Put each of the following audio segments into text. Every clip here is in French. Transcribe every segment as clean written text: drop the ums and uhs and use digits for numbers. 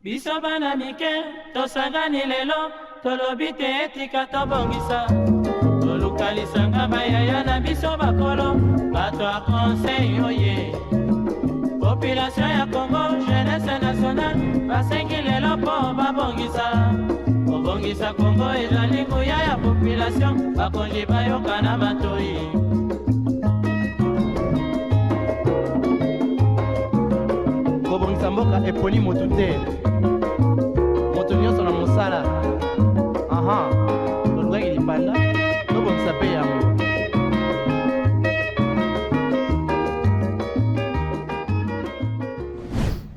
Biso bana mike, tosangani lelo, tolobi te etika tobongisa. Tolukalisanga bayaya na biso bakolo, bato a conseil oye. Population ya Congo, jeunesse nationale, basengi lelo po babongisa. Kobongisa Congo ezali nguya ya population, bakonzi bayoka na matoi. Kobongisa mboka eponi motu te. Moto nyonso na mosala. Aha, tolukaki lipanda, tobongisa pe yango.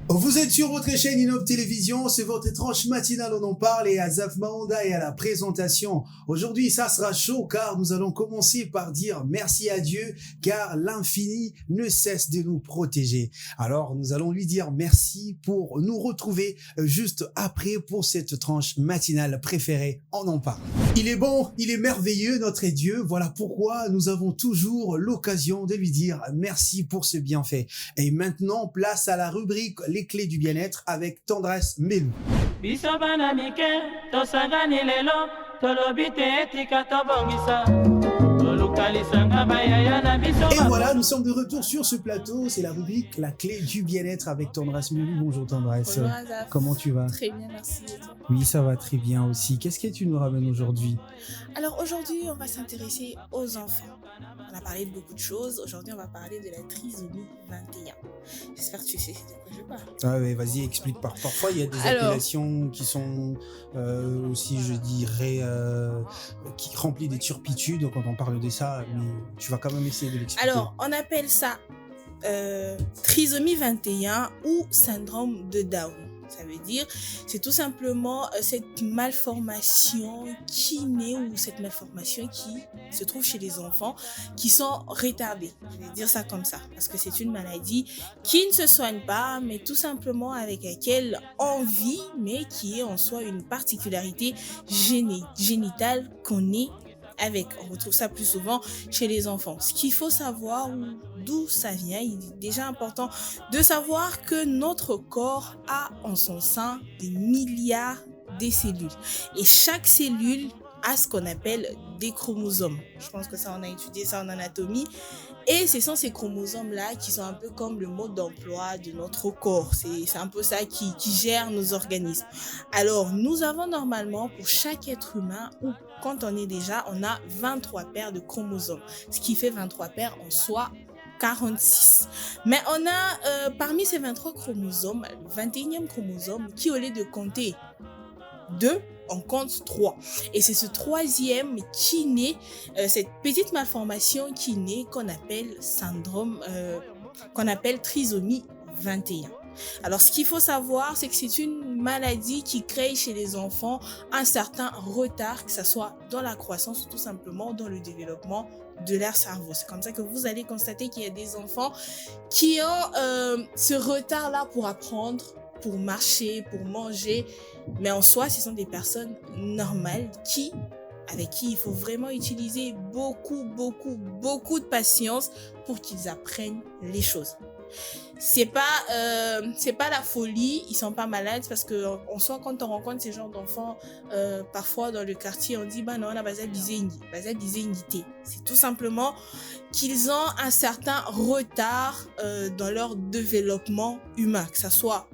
Vous êtes sur votre chaîne Innov Télévision, c'est votre tranche matinale, on en parle, et Azaf Maonda est à la présentation. Aujourd'hui, ça sera chaud car nous allons commencer par dire merci à Dieu car l'infini ne cesse de nous protéger. Alors, nous allons lui dire merci pour nous retrouver juste après pour cette tranche matinale préférée, on en parle. Il est bon, il est merveilleux, notre Dieu, voilà pourquoi nous avons toujours l'occasion de lui dire merci pour ce bienfait. Et maintenant, place à la rubrique Les clés du bien-être avec Tendresse Melou. Biso bana mike, tosangani lelo, tolobi te etika tobongisa. Tolukalisanga bayaya na biso. Et voilà, nous sommes de retour sur ce plateau. C'est la rubrique La clé du bien-être avec Tendresse Melou. Bonjour Tendresse. Bonjour Azaf. Comment tu vas? Très bien, merci. Et toi? Oui, ça va très bien aussi. Qu'est-ce que tu nous ramènes aujourd'hui? Alors aujourd'hui, on va s'intéresser aux enfants. On a parlé de beaucoup de choses. Aujourd'hui, on va parler de la trisomie 21. J'espère que tu sais de quoi je parle. Ah ouais, vas-y, explique. Parfois, il y a des appellations qui sont aussi, je dirais, qui remplissent des turpitudes quand on parle de ça, mais tu vas quand même essayer de l'expliquer. Alors, on appelle ça trisomie 21 ou syndrome de Down. Ça veut dire, c'est tout simplement cette malformation qui naît ou cette malformation qui se trouve chez les enfants qui sont retardés. Je vais dire ça comme ça parce que c'est une maladie qui ne se soigne pas, mais tout simplement avec laquelle on vit, mais qui est en soi une particularité génitale qu'on est avec. On retrouve ça plus souvent chez les enfants. Ce qu'il faut savoir d'où ça vient, il est déjà important de savoir que notre corps a en son sein des milliards de cellules. Et chaque cellule a ce qu'on appelle des chromosomes. Je pense que ça, on a étudié ça en anatomie. Et ce sont ces chromosomes-là qui sont un peu comme le mode d'emploi de notre corps. C'est un peu ça qui gère nos organismes. Alors, nous avons normalement, pour chaque être humain, ou quand on est déjà, on a 23 paires de chromosomes. Ce qui fait 23 paires en soi, 46. Mais on a, parmi ces 23 chromosomes, le 21e chromosome qui, au lieu de compter 2, on compte 3. Et c'est ce troisième qui naît, cette petite malformation qui naît, qu'on appelle syndrome, qu'on appelle trisomie 21. Alors, ce qu'il faut savoir, c'est que c'est une maladie qui crée chez les enfants un certain retard, que ce soit dans la croissance ou tout simplement dans le développement de leur cerveau. C'est comme ça que vous allez constater qu'il y a des enfants qui ont ce retard-là pour apprendre, pour marcher, pour manger. Mais en soi, ce sont des personnes normales avec qui il faut vraiment utiliser beaucoup de patience pour qu'ils apprennent les choses. C'est pas la folie, ils sont pas malades parce que en soi, quand on rencontre ces genres d'enfants, parfois dans le quartier, on dit bah non, on a bazabizé. C'est tout simplement qu'ils ont un certain retard dans leur développement humain, que ça soit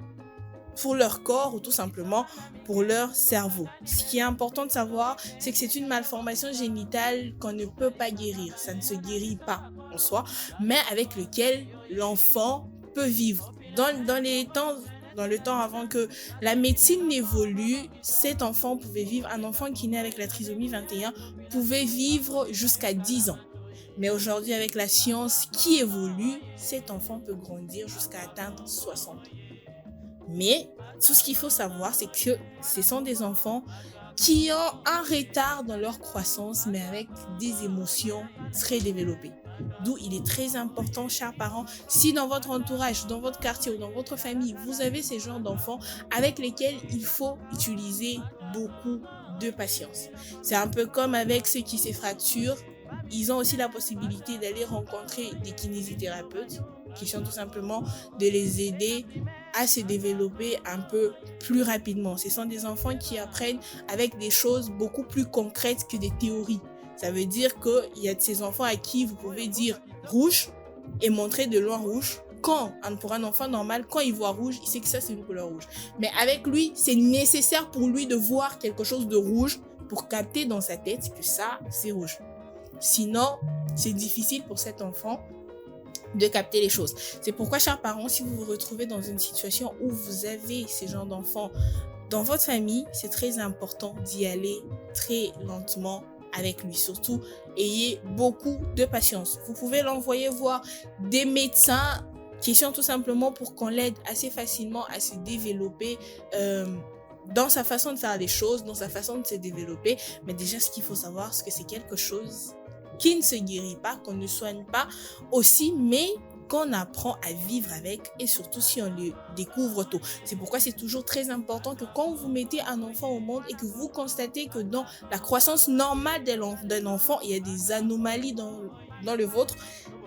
pour leur corps ou tout simplement pour leur cerveau. Ce qui est important de savoir, c'est que c'est une malformation génitale qu'on ne peut pas guérir. Ça ne se guérit pas en soi, mais avec lequel l'enfant peut vivre. Dans le temps avant que la médecine n'évolue, cet enfant pouvait vivre, un enfant qui naît avec la trisomie 21 pouvait vivre jusqu'à 10 ans. Mais aujourd'hui, avec la science qui évolue, cet enfant peut grandir jusqu'à atteindre 60 ans. Mais tout ce qu'il faut savoir, c'est que ce sont des enfants qui ont un retard dans leur croissance, mais avec des émotions très développées. D'où il est très important, chers parents, si dans votre entourage, dans votre quartier ou dans votre famille, vous avez ces genres d'enfants avec lesquels il faut utiliser beaucoup de patience. C'est un peu comme avec ceux qui se fracturent. Ils ont aussi la possibilité d'aller rencontrer des kinésithérapeutes qui sont tout simplement de les aider à se développer un peu plus rapidement. Ce sont des enfants qui apprennent avec des choses beaucoup plus concrètes que des théories. Ça veut dire qu'il y a de ces enfants à qui vous pouvez dire rouge et montrer de loin rouge. Pour un enfant normal, quand il voit rouge, il sait que ça c'est une couleur rouge. Mais avec lui, c'est nécessaire pour lui de voir quelque chose de rouge pour capter dans sa tête que ça c'est rouge. Sinon, c'est difficile pour cet enfant de capter les choses. C'est pourquoi, chers parents, si vous vous retrouvez dans une situation où vous avez ces genres d'enfants dans votre famille, c'est très important d'y aller très lentement avec lui. Surtout, ayez beaucoup de patience. Vous pouvez l'envoyer voir des médecins, question tout simplement pour qu'on l'aide assez facilement à se développer dans sa façon de faire les choses, dans sa façon de se développer. Mais déjà, ce qu'il faut savoir, c'est que c'est quelque chose qui ne se guérit pas, qu'on ne soigne pas aussi, mais qu'on apprend à vivre avec, et surtout si on le découvre tôt. C'est pourquoi c'est toujours très important que quand vous mettez un enfant au monde et que vous constatez que dans la croissance normale d'un enfant, il y a des anomalies dans le vôtre,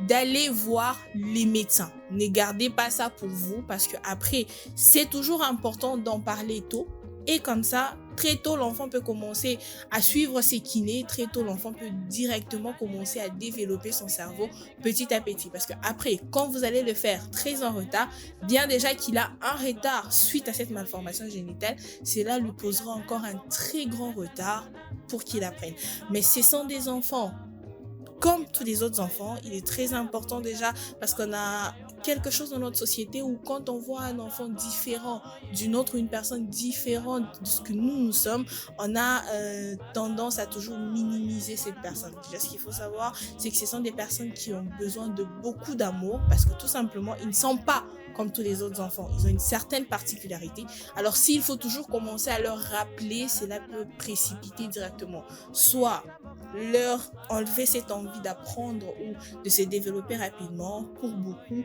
d'aller voir les médecins. Ne gardez pas ça pour vous, parce que après, c'est toujours important d'en parler tôt. Et comme ça, très tôt, l'enfant peut commencer à suivre ses kinés. Très tôt, l'enfant peut directement commencer à développer son cerveau petit à petit. Parce que après, quand vous allez le faire très en retard, bien déjà qu'il a un retard suite à cette malformation génitale, cela lui posera encore un très grand retard pour qu'il apprenne. Mais ce sont des enfants comme tous les autres enfants. Il est très important déjà parce qu'on a quelque chose dans notre société où quand on voit un enfant différent d'une autre, une personne différente de ce que nous sommes, on a tendance à toujours minimiser cette personne. Déjà, ce qu'il faut savoir, c'est que ce sont des personnes qui ont besoin de beaucoup d'amour parce que tout simplement, ils ne sont pas comme tous les autres enfants. Ils ont une certaine particularité. Alors, s'il faut toujours commencer à leur rappeler, cela peut précipiter directement. Soit leur enlever cette envie d'apprendre ou de se développer rapidement, pour beaucoup,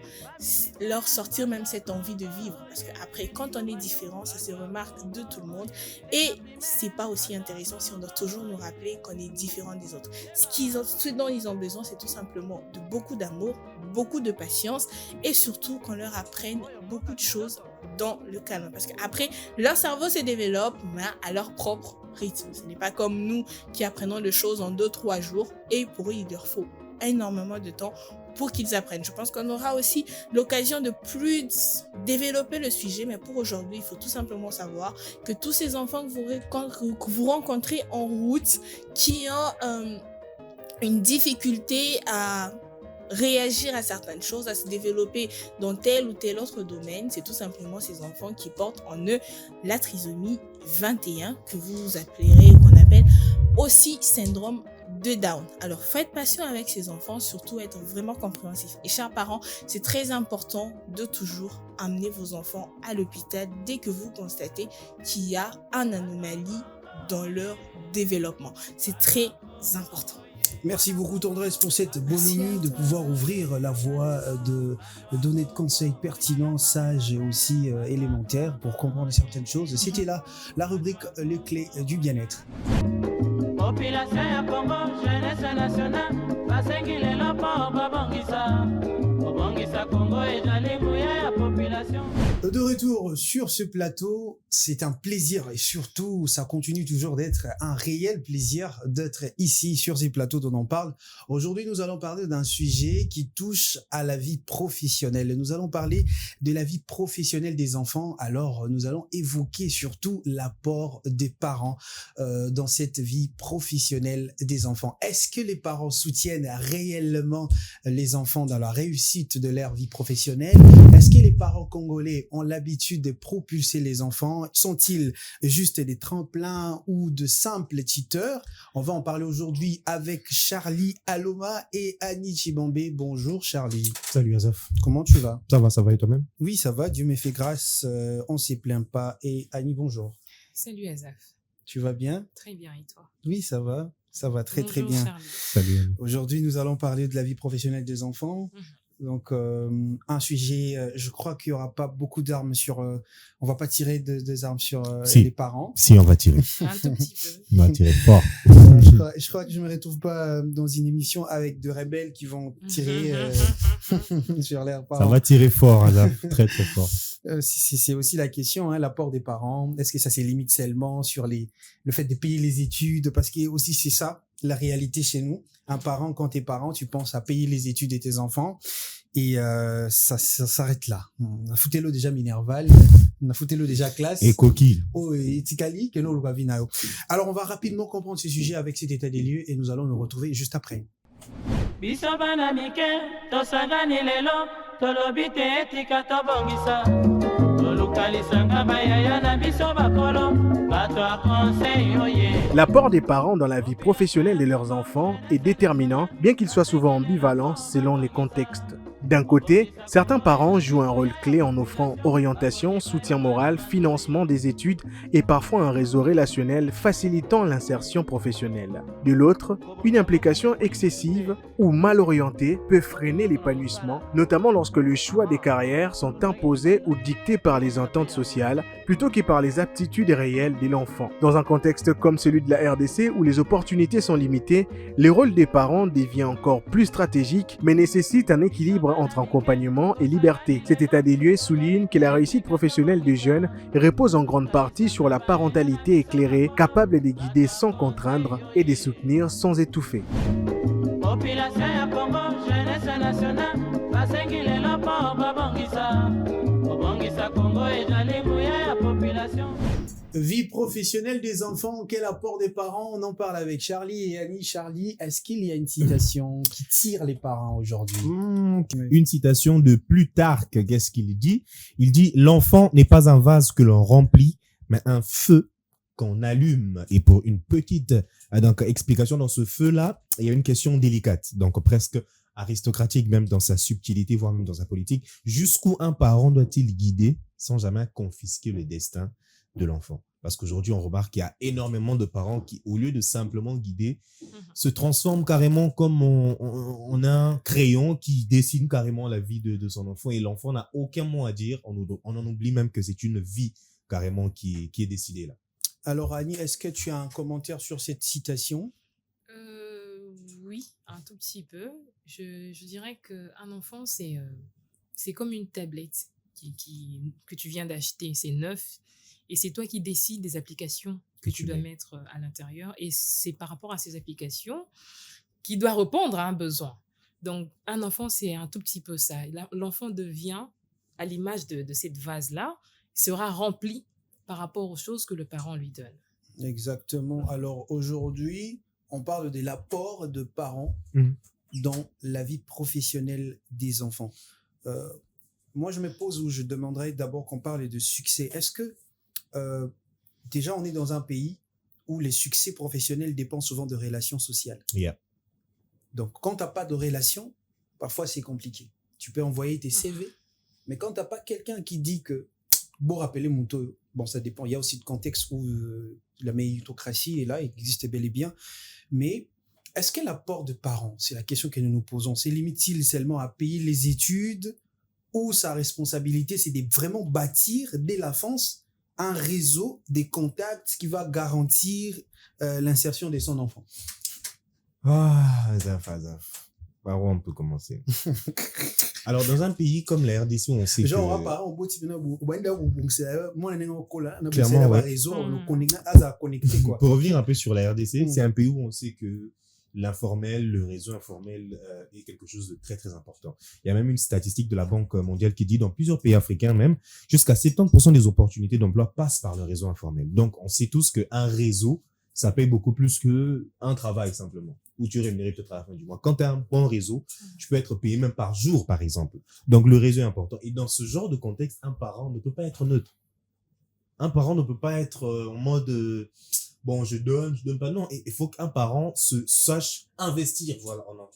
leur sortir même cette envie de vivre. Parce qu'après, quand on est différent, ça se remarque de tout le monde. Et c'est pas aussi intéressant si on doit toujours nous rappeler qu'on est différent des autres. Ce dont ils ont besoin, c'est tout simplement de beaucoup d'amour, beaucoup de patience et surtout qu'on leur apprenne beaucoup de choses dans le calme. Parce qu'après, leur cerveau se développe à leur propre rythme. Ce n'est pas comme nous qui apprenons les choses en 2-3 jours et pour eux, il leur faut énormément de temps pour qu'ils apprennent. Je pense qu'on aura aussi l'occasion de plus développer le sujet, mais pour aujourd'hui, il faut tout simplement savoir que tous ces enfants que vous rencontrez en route qui ont une difficulté à réagir à certaines choses, à se développer dans tel ou tel autre domaine, c'est tout simplement ces enfants qui portent en eux la trisomie 21 que vous appellerez, qu'on appelle aussi syndrome de Down. Alors faites patient avec ces enfants, surtout être vraiment compréhensif. Et chers parents, c'est très important de toujours amener vos enfants à l'hôpital dès que vous constatez qu'il y a une anomalie dans leur développement. C'est très important. Merci beaucoup Tendresse pour cette bonhomie de pouvoir ouvrir la voie, de donner de conseils pertinents, sages et aussi élémentaires pour comprendre certaines choses. C'était là la rubrique Les clés du bien-être. Population ya Congo, jeunesse nationale, basengi lelo po babongisa Congo et jalimuya ya population. De retour sur ce plateau, c'est un plaisir et surtout, ça continue toujours d'être un réel plaisir d'être ici sur ces plateaux dont on parle. Aujourd'hui, nous allons parler d'un sujet qui touche à la vie professionnelle. Nous allons parler de la vie professionnelle des enfants. Alors, nous allons évoquer surtout l'apport des parents dans cette vie professionnelle des enfants. Est-ce que les parents soutiennent réellement les enfants dans la réussite de leur vie professionnelle? Est-ce que les parents congolais ont l'habitude de propulser les enfants? Sont-ils juste des tremplins ou de simples tuteurs? On va en parler aujourd'hui avec Charlie Aloma et Annie Chibambe. Bonjour Charlie. Salut Azaf. Comment tu vas? Ça va et toi-même? Oui, ça va, Dieu me fait grâce, on ne s'y plaint pas. Et Annie, bonjour. Salut Azaf. Tu vas bien? Très bien, et toi? Oui, ça va très Bonjour, très bien. Charlie. Salut Annie. Aujourd'hui, nous allons parler de la vie professionnelle des enfants. Donc, un sujet, je crois qu'il y aura pas beaucoup d'armes sur... on va pas tirer des armes sur les parents. Si, on va tirer. Un tout petit peu. On va tirer fort. Je crois que je me retrouve pas dans une émission avec de rebelles qui vont tirer sur leurs parents. Ça va tirer fort, Azaf. Très, très fort. C'est aussi la question, hein, l'apport des parents. Est-ce que ça se limite seulement sur le fait de payer les études? Parce que aussi, c'est ça, la réalité chez nous. Un parent, quand t'es parent, tu penses à payer les études de tes enfants. Et ça s'arrête là. On a foutu-le déjà Minerval, on a foutu-le déjà classe. Et coquille. Oh, et Tikali, que nous, le Gavinao. Alors, on va rapidement comprendre ce sujet avec cet état des lieux et nous allons nous retrouver juste après. biso bana mike tosangani lelo tolobi te etika tobongisa tolukalisanga bayaya na biso bakolo bato ya conseil oye. L'apport des parents dans la vie professionnelle de leurs enfants est déterminant, bien qu'il soit souvent ambivalent selon les contextes. D'un côté, certains parents jouent un rôle clé en offrant orientation, soutien moral, financement des études et parfois un réseau relationnel facilitant l'insertion professionnelle. De l'autre, une implication excessive ou mal orientée peut freiner l'épanouissement, notamment lorsque les choix des carrières sont imposés ou dictés par les ententes sociales plutôt que par les aptitudes réelles de l'enfant. Dans un contexte comme celui de la RDC où les opportunités sont limitées, le rôle des parents devient encore plus stratégique mais nécessite un équilibre entre accompagnement et liberté. Cet état des lieux souligne que la réussite professionnelle des jeunes repose en grande partie sur la parentalité éclairée, capable de guider sans contraindre et de soutenir sans étouffer. Population ya Congo, jeunesse nationale, basengi lelo mpo babongisa. Kobongisa Congo ezali nguya ya population. Vie professionnelle des enfants, quel apport des parents? On en parle avec Charlie et Annie. Charlie, est-ce qu'il y a une citation qui tire les parents aujourd'hui? Une citation de Plutarque, qu'est-ce qu'il dit? Il dit « L'enfant n'est pas un vase que l'on remplit, mais un feu qu'on allume. » Et pour une petite donc, explication dans ce feu-là, il y a une question délicate, donc presque aristocratique même dans sa subtilité, voire même dans sa politique. Jusqu'où un parent doit-il guider sans jamais confisquer le destin de l'enfant? Parce qu'aujourd'hui, on remarque qu'il y a énormément de parents qui, au lieu de simplement guider, se transforment carrément comme on a un crayon qui dessine carrément la vie de son enfant et l'enfant n'a aucun mot à dire. On en oublie même que c'est une vie carrément qui est décidée là. Alors Annie, est-ce que tu as un commentaire sur cette citation? Oui, un tout petit peu. Je dirais qu'un enfant, c'est comme une tablette que tu viens d'acheter, c'est neuf. Et c'est toi qui décides des applications que tu dois mettre à l'intérieur. Et c'est par rapport à ces applications qui doit répondre à un besoin. Donc, un enfant, c'est un tout petit peu ça. L'enfant devient, à l'image de cette vase-là, sera rempli par rapport aux choses que le parent lui donne. Exactement. Alors, aujourd'hui, on parle de l'apport de parents dans la vie professionnelle des enfants. Moi, je me pose où je demanderais d'abord qu'on parle de succès. Est-ce que déjà, on est dans un pays où les succès professionnels dépendent souvent de relations sociales. Yeah. Donc, quand tu n'as pas de relation, parfois c'est compliqué. Tu peux envoyer tes CV, mais quand tu n'as pas quelqu'un qui dit que, bon, rappeler mon taux, bon, ça dépend. Il y a aussi le contexte où la méritocratie est là, il existe bel et bien. Mais est-ce que l'apport de parents, c'est la question que nous nous posons, c'est limite-t-il seulement à payer les études ou sa responsabilité, c'est de vraiment bâtir dès l'enfance un réseau, des contacts qui va garantir l'insertion de son enfant? Azaf. Par où on peut commencer? Alors, dans un pays comme la RDC, on sait genre, que... Pour revenir un peu sur la RDC, c'est un pays où on sait que l'informel, le réseau informel est quelque chose de très, très important. Il y a même une statistique de la Banque mondiale qui dit dans plusieurs pays africains même, jusqu'à 70% des opportunités d'emploi passent par le réseau informel. Donc, on sait tous qu'un réseau, ça paye beaucoup plus qu'un travail simplement, où tu es rémunéré peut-être à la fin du mois. Quand tu as un bon réseau, tu peux être payé même par jour, par exemple. Donc, le réseau est important. Et dans ce genre de contexte, un parent ne peut pas être neutre. Un parent ne peut pas être en mode... bon, je donne pas. Non, il faut qu'un parent sache investir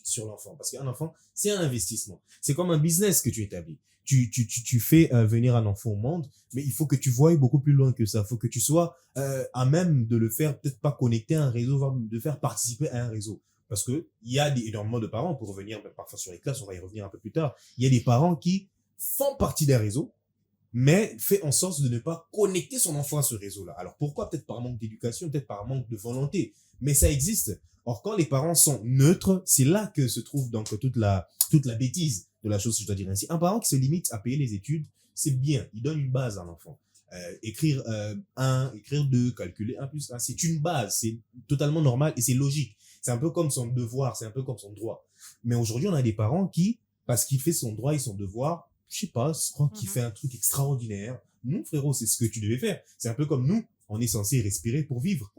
sur l'enfant. Parce qu'un enfant, c'est un investissement. C'est comme un business que tu établis. Tu fais venir un enfant au monde, mais il faut que tu voies beaucoup plus loin que ça. Il faut que tu sois à même de le faire, peut-être pas connecter à un réseau, voire de faire participer à un réseau. Parce qu'il y a énormément de parents, pour revenir parfois sur les classes, on va y revenir un peu plus tard, il y a des parents qui font partie d'un réseau, mais fait en sorte de ne pas connecter son enfant à ce réseau-là. Alors pourquoi? Peut-être par manque d'éducation, peut-être par manque de volonté, mais ça existe. Or, quand les parents sont neutres, c'est là que se trouve donc toute la bêtise de la chose, si je dois dire ainsi. Un parent qui se limite à payer les études, c'est bien, il donne une base à l'enfant. Écrire 1, écrire 2, calculer 1 plus 1, c'est une base, c'est totalement normal et c'est logique. C'est un peu comme son devoir, c'est un peu comme son droit. Mais aujourd'hui, on a des parents qui, parce qu'il fait son droit et son devoir, je sais pas, je crois qu'il fait un truc extraordinaire. Non, frérot, c'est ce que tu devais faire. C'est un peu comme nous, on est censé respirer pour vivre.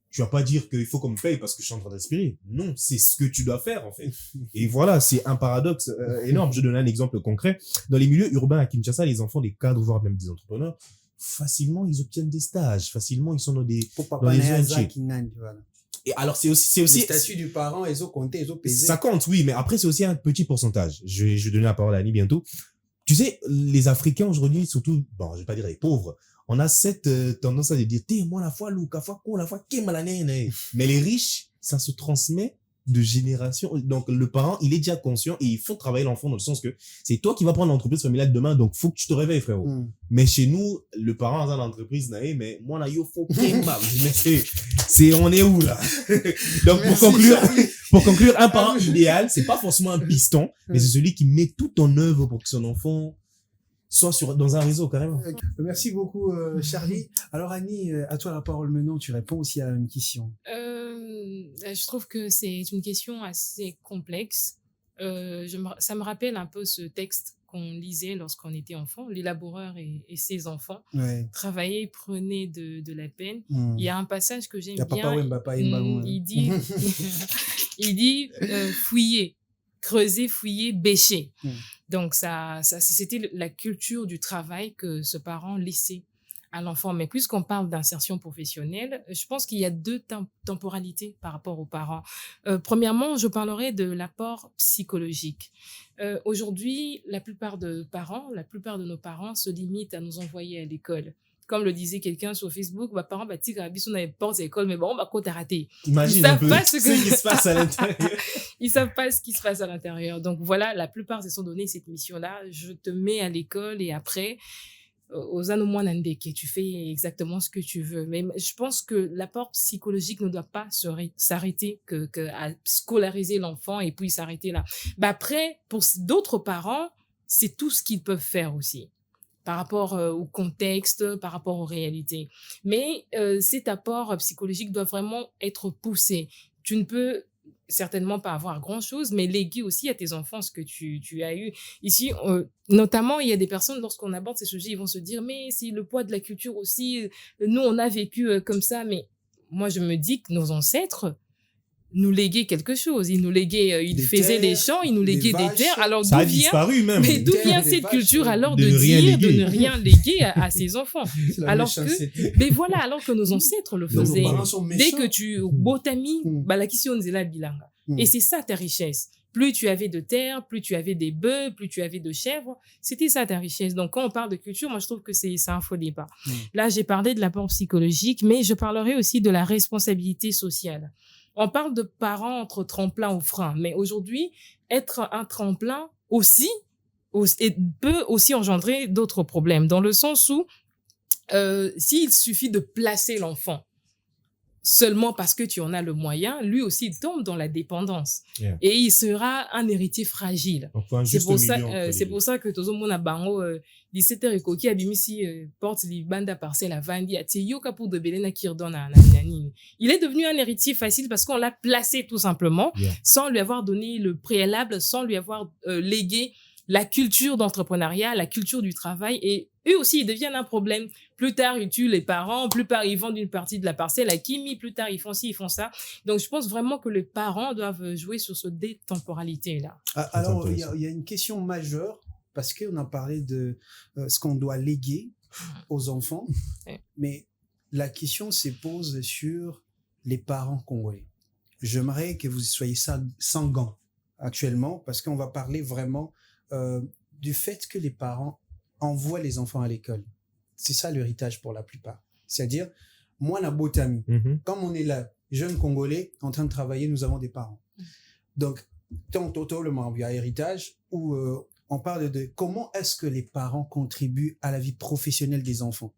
Tu vas pas dire qu'il faut qu'on me paye parce que je suis en train de respirer. Non, c'est ce que tu dois faire, en fait. Et voilà, c'est un paradoxe énorme. Je donne un exemple concret. Dans les milieux urbains à Kinshasa, les enfants des cadres, voire même des entrepreneurs, facilement, ils obtiennent des stages. Facilement, ils sont dans des ONG. Et alors, c'est aussi... Le statut du parent, ils ont compté, ils ont pesé. Ça compte, oui, mais après, c'est aussi un petit pourcentage. Je vais donner la parole à Annie bientôt. Tu sais, les Africains aujourd'hui, surtout, bon, je vais pas dire les pauvres, on a cette tendance à dire, moi la fois, la fois, mais les riches, ça se transmet de génération. Donc, le parent, il est déjà conscient et il faut travailler l'enfant dans le sens que c'est toi qui vas prendre l'entreprise familiale demain, donc faut que tu te réveilles, frérot. Mais chez nous, le parent a l'entreprise, mais moi, là, faut mais on est où, là? Donc, pour conclure, un parent idéal, c'est pas forcément un piston, mais c'est celui qui met tout en œuvre pour que son enfant soit dans un réseau, carrément. Merci beaucoup, Charlie. Alors, Annie, à toi la parole maintenant. Tu réponds aussi à une question. Je trouve que c'est une question assez complexe. Ça me rappelle un peu ce texte qu'on lisait lorsqu'on était enfant, l'élaboreur et ses enfants. Ouais. Travailler, prenez de la peine. Il y a un passage que j'aime bien. Il dit fouiller, creuser, fouiller, bêcher. Donc, c'était la culture du travail que ce parent laissait à l'enfant. Mais puisqu'on parle d'insertion professionnelle, je pense qu'il y a deux temporalités par rapport aux parents. Premièrement, je parlerai de l'apport psychologique. Aujourd'hui, la plupart de nos parents se limitent à nous envoyer à l'école. Comme le disait quelqu'un sur Facebook, ma parent, on avait porte l'école, mais bon, on va rater. Imagine un peu ce qui se passe à l'intérieur. Ils savent pas ce qui se passe à l'intérieur. Donc voilà, la plupart se sont donné cette mission-là. Je te mets à l'école et après, aux Anoumouanandeke, tu fais exactement ce que tu veux. Mais je pense que l'apport psychologique ne doit pas s'arrêter à scolariser l'enfant et puis s'arrêter là. Après, pour d'autres parents, c'est tout ce qu'ils peuvent faire aussi, par rapport au contexte, par rapport aux réalités. Mais cet apport psychologique doit vraiment être poussé. Tu ne peux certainement pas avoir grand-chose, mais léguer aussi à tes enfants ce que tu as eu. Ici, notamment, il y a des personnes, lorsqu'on aborde ces sujets, ils vont se dire, mais c'est le poids de la culture aussi, nous, on a vécu comme ça, mais moi, je me dis que nos ancêtres nous léguaient quelque chose. Ils nous léguaient, ils faisaient des champs, ils nous léguaient des terres. Alors, ça a disparu même. Mais d'où vient cette culture alors de ne rien léguer à ses enfants? Alors que nos ancêtres le faisaient. Dès que tu, botami, la question de la bilanga. Et c'est ça ta richesse. Plus tu avais de terre, plus tu avais des bœufs, plus tu avais de chèvres, c'était ça ta richesse. Donc, quand on parle de culture, moi, je trouve que c'est un faux débat. Là, j'ai parlé de l'apport psychologique, mais je parlerai aussi de la responsabilité sociale. On parle de parents entre tremplin ou frein, mais aujourd'hui, être un tremplin aussi peut aussi engendrer d'autres problèmes, dans le sens où s'il suffit de placer l'enfant seulement parce que tu en as le moyen, lui aussi il tombe dans la dépendance. Et il sera un héritier fragile. C'est pour ça que tout le monde a bango 17h et coquille abimisi porte les bandes à parcelle à Vandi à Yoka pour de Belena qui redonne à Nani. Il est devenu un héritier facile parce qu'on l'a placé tout simplement sans lui avoir donné le préalable, sans lui avoir légué la culture d'entrepreneuriat, la culture du travail, et eux aussi, ils deviennent un problème. Plus tard, ils tuent les parents, plus tard, ils vendent une partie de la parcelle à Kimi, plus tard, ils font ci, ils font ça. Donc, je pense vraiment que les parents doivent jouer sur ce détemporalité-là. Alors, il y a une question majeure, parce qu'on a parlé de ce qu'on doit léguer aux enfants, mais la question se pose sur les parents congolais. J'aimerais que vous soyez sans gants actuellement, parce qu'on va parler vraiment du fait que les parents envoient les enfants à l'école. C'est ça l'héritage pour la plupart. C'est-à-dire, moi, la Botami, comme on est là, jeunes Congolais, en train de travailler, nous avons des parents. Donc, totalement, il y a héritage où on parle de comment est-ce que les parents contribuent à la vie professionnelle des enfants.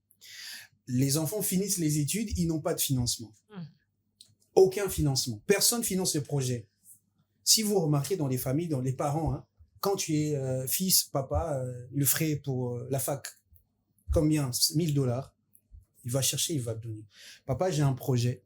Les enfants finissent les études, ils n'ont pas de financement. Aucun financement. Personne finance le projet. Si vous remarquez dans les familles, dans les parents, hein, quand tu es fils, papa, le frais pour la fac, combien? 1 000 $. Il va chercher, il va te donner. Papa, j'ai un projet.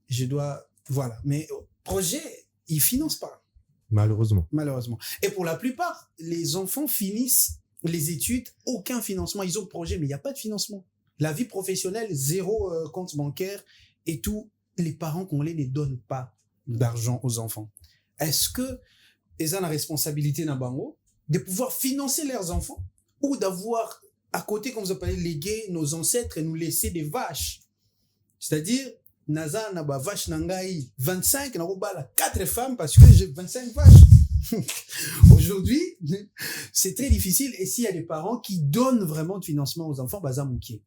Je dois... Voilà. Mais projet, il finance pas. Malheureusement. Malheureusement. Et pour la plupart, les enfants finissent les études, aucun financement. Ils ont le projet, mais il n'y a pas de financement. La vie professionnelle, 0 compte bancaire et tout. Les parents qu'on les ne donnent pas d'argent aux enfants. Est-ce que ils ont la responsabilité d'un bango de pouvoir financer leurs enfants ou d'avoir à côté, comme vous appelez, léguer nos ancêtres et nous laisser des vaches? C'est-à-dire, Naza n'a pas vache nangaï 25, n'a pas 4 femmes parce que j'ai 25 vaches. Aujourd'hui, c'est très difficile. Et s'il y a des parents qui donnent vraiment de financement aux enfants, bah, ça manquait.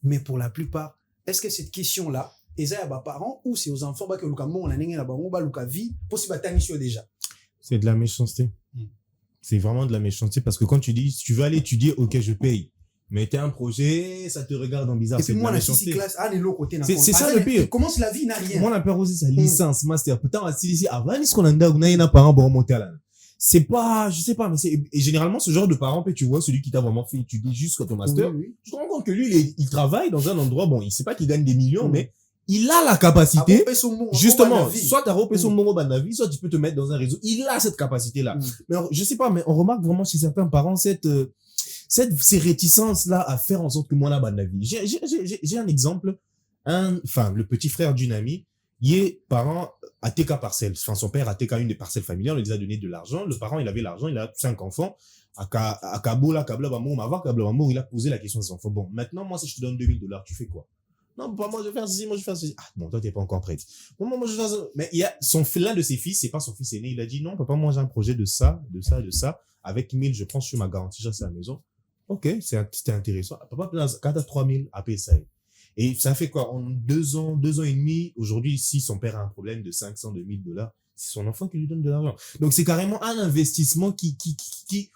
Mais pour la plupart, est-ce que cette question-là, et ça, il y a des parents ou c'est aux enfants, bah, que le camon, on a n'engagé là-bas, on va le vie, possible à sur déjà. C'est de la méchanceté. C'est vraiment de la méchanceté parce que quand tu dis, si tu veux aller étudier, ok, je paye. Mais t'as un projet, ça te regarde en bizarre. Et puis moi, la 6 classe, ah, les lots côté. C'est ça le pire. Commence la vie, n'a rien. Moi, on a peur aussi sa licence, master. Pourtant, ici, avant, est-ce qu'on a un parent pour remonter à la. C'est pas, je sais pas, mais c'est, et généralement, ce genre de parent, tu vois, celui qui t'a vraiment fait étudier jusqu'à ton master, tu te rends compte que lui, il travaille dans un endroit, bon, il sait pas qu'il gagne des millions, mais il a la capacité, justement, soit t'as repéré son moment dans la vie, soit tu peux te mettre dans un réseau. Il a cette capacité-là. Mais je sais pas, mais on remarque vraiment chez certains parents ces réticences-là à faire en sorte que moi, là, dans la vie. J'ai un exemple. Le petit frère d'une amie, il est parent à TK Parcelles. Enfin, son père a TK une des parcelles familiales, on lui a donné de l'argent. Le parent, il avait l'argent, il a 5 enfants. À Kabola, Kabla Bamour, Mavar, Kabla Bamour, il a posé la question à ses enfants. Bon, maintenant, moi, si je te donne 2 000 $, tu fais quoi? Non, pas moi, je vais faire ceci, moi, je vais faire ceci. Ah, bon, toi, t'es pas encore prête. Bon, moi, je vais faire ça. Mais il y a l'un de ses fils, c'est pas son fils aîné, il a dit, non, papa, moi, j'ai un projet de ça. Avec 1 000, je prends sur ma garantie, j'ai à la maison. Ok, c'était intéressant. Papa, quand t'as 3 000, après ça. Et ça fait quoi? En 2 ans et demi, aujourd'hui, si son père a un problème de 500, 2 000 $, c'est son enfant qui lui donne de l'argent. Donc, c'est carrément un investissement qui,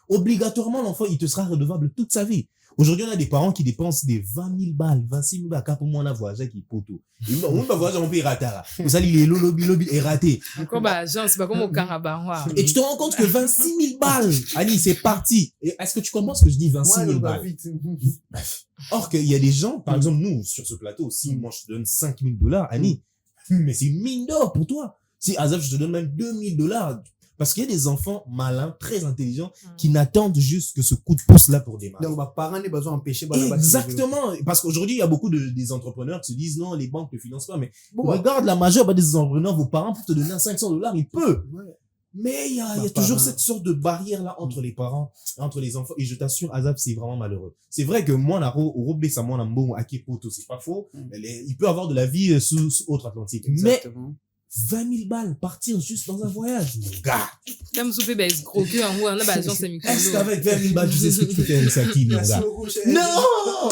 obligatoirement, l'enfant, il te sera redevable toute sa vie. Aujourd'hui, on a des parents qui dépensent des 20 000 balles, 26 000 balles, pour moi, on a voyagé qui poteau. On va voyager, on peut y rater, là. Vous allez, les lobby est raté. Encore, bah, genre, c'est pas comme au Karabakh. Et tu te rends compte que 26 000 balles, Annie, c'est parti. Est-ce que tu comprends ce que je dis, 26 000 balles? Or, qu'il y a des gens, par exemple, nous, sur ce plateau, si moi, je te donne 5 000 $, Annie, mais c'est une mine d'or pour toi. Si, Azaf, je te donne même 2 000 $, parce qu'il y a des enfants malins, très intelligents, qui n'attendent juste que ce coup de pouce-là pour démarrer. Donc, bah, parents n'est pas empêché. Exactement. Parce qu'aujourd'hui, il y a beaucoup des entrepreneurs qui se disent, non, les banques ne financent pas, mais regarde la majeure des entrepreneurs, vos parents, pour te donner 500 $, ils peuvent. Ouais. Mais il y a toujours cette sorte de barrière-là entre les parents, entre les enfants. Et je t'assure, Azaf, c'est vraiment malheureux. C'est vrai que moi, c'est pas faux. Il peut avoir de la vie sous Outre-Atlantique. Exactement. Mais 20 000 balles, partir juste dans un voyage, mon gars. Comme Soupé, ben, gros cœur, on a besoin de micro. Est-ce qu'avec 20 000 balles, tu sais ce que tu fais avec ça, qui, mon gars? Non!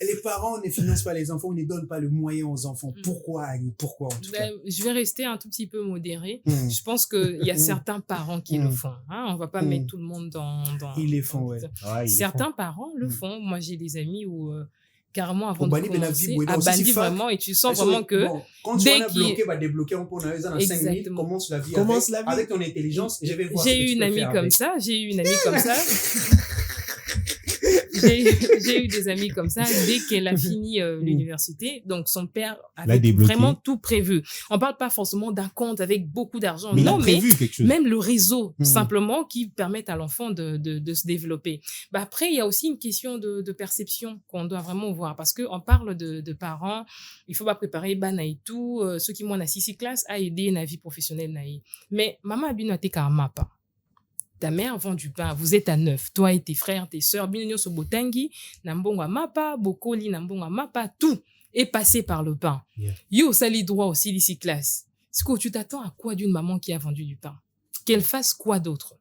Les parents ne financent pas les enfants, ils ne donnent pas le moyen aux enfants. Pourquoi, Annie? Pourquoi, en tout cas? Je vais rester un tout petit peu modéré. Je pense qu'il y a certains parents qui le font. Hein? On va pas mettre tout le monde dans ils les font, ouais. Certains parents le font. Moi, j'ai des amis où... carrément avant de commencer à bandir vraiment et tu sens vraiment que quand tu vas bloquer, va débloquer on peut en 5 minutes, commence la vie avec ton intelligence. J'ai eu une amie comme ça, j'ai eu des amis comme ça dès qu'elle a fini l'université. Donc, son père avait vraiment tout prévu. On parle pas forcément d'un compte avec beaucoup d'argent. Mais non, mais chose. même le réseau, simplement, qui permettent à l'enfant de se développer. Bah, après, il y a aussi une question de perception qu'on doit vraiment voir. Parce qu'on parle de parents, il faut pas préparer Bana et tout. Ceux qui m'ont à 6 classe à aider la vie professionnelle. Mais maman a bien noté qu'à mapa. Ta mère vend du pain, vous êtes à 9, toi et tes frères, tes sœurs, binyo so botangi, nambonga mapa, bokoli, nambonga mapa, tout est passé par le pain. Yeah. Yo, ça les droits aussi, ici classe. Est-ce que tu t'attends à quoi d'une maman qui a vendu du pain? Qu'elle fasse quoi d'autre?